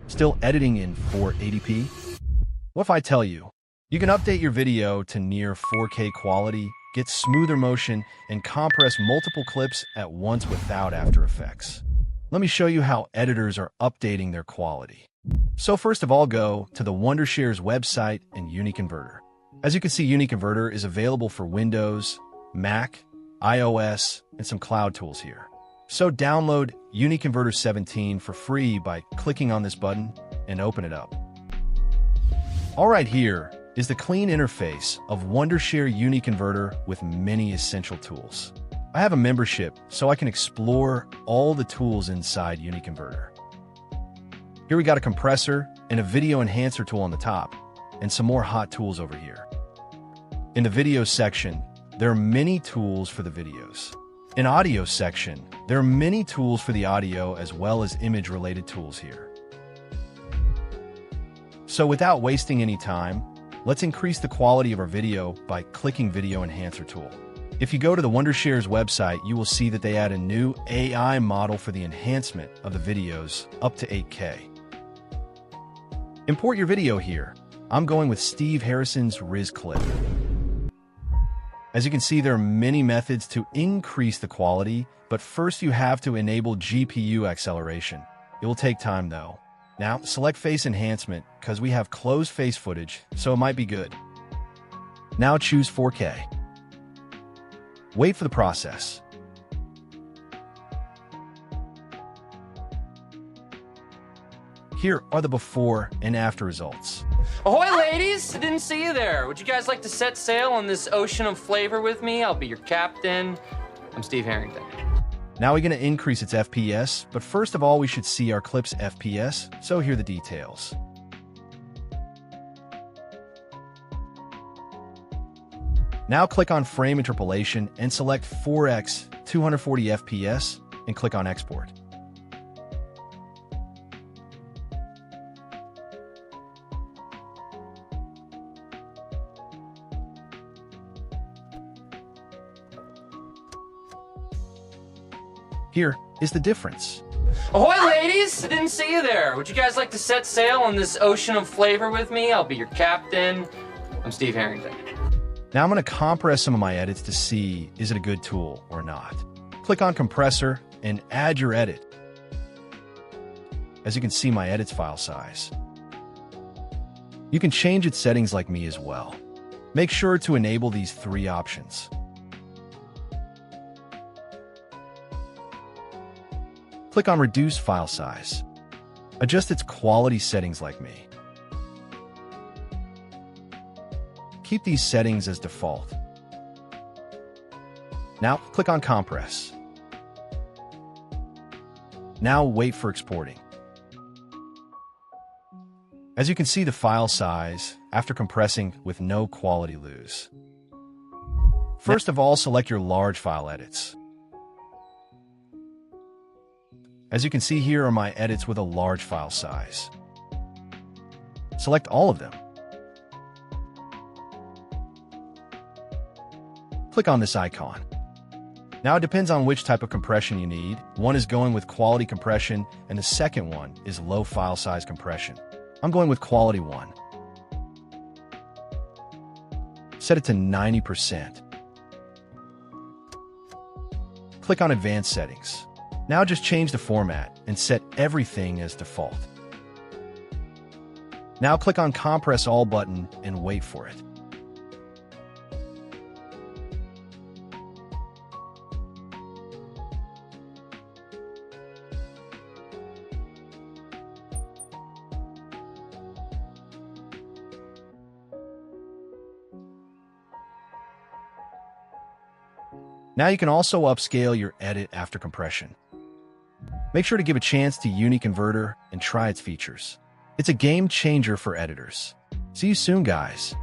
Still editing in 480p? What if I tell you, you can update your video to near 4K quality, get smoother motion, and compress multiple clips at once without After Effects? Let me show you how editors are updating their quality. So first of all, go to the Wondershare's website and UniConverter. As you can see, UniConverter is available for Windows, Mac, iOS, and some cloud tools here. So download UniConverter 17 for free by clicking on this button and open it up. All right, here is the clean interface of Wondershare UniConverter with many essential tools. I have a membership, so I can explore all the tools inside UniConverter. Here we got a compressor and a video enhancer tool on the top, and some more hot tools over here. In the video section, there are many tools for the videos. In audio section, there are many tools for the audio as well as image-related tools here. So without wasting any time, let's increase the quality of our video by clicking Video Enhancer tool. If you go to the Wondershare's website, you will see that they add a new AI model for the enhancement of the videos up to 8K. Import your video here. I'm going with Steve Harrison's Riz clip. As you can see, there are many methods to increase the quality, but first you have to enable GPU acceleration. It will take time though. Now, select Face Enhancement because we have closed face footage, so it might be good. Now choose 4K. Wait for the process. Here are the before and after results. Ahoy, ladies! I didn't see you there. Would you guys like to set sail on this ocean of flavor with me? I'll be your captain. I'm Steve Harrington. Now we're going to increase its FPS, but first of all, we should see our clip's FPS, so here are the details. Now click on Frame Interpolation and select 4x 240 FPS and click on Export. Here is the difference. Ahoy, ladies! I didn't see you there. Would you guys like to set sail on this ocean of flavor with me? I'll be your captain. I'm Steve Harrington. Now I'm going to compress some of my edits to see is it a good tool or not. Click on Compressor and add your edit. As you can see, my edit's file size. You can change its settings like me as well. Make sure to enable these three options. Click on Reduce File Size. Adjust its quality settings like me. Keep these settings as default. Now click on Compress. Now wait for exporting. As you can see, the file size after compressing with no quality lose. First of all, select your large file edits. As you can see, here are my edits with a large file size. Select all of them. Click on this icon. Now it depends on which type of compression you need. One is going with quality compression, and the second one is low file size compression. I'm going with quality one. Set it to 90%. Click on Advanced Settings. Now just change the format and set everything as default. Now click on Compress All button and wait for it. Now you can also upscale your edit after compression. Make sure to give a chance to UniConverter and try its features. It's a game changer for editors. See you soon, guys.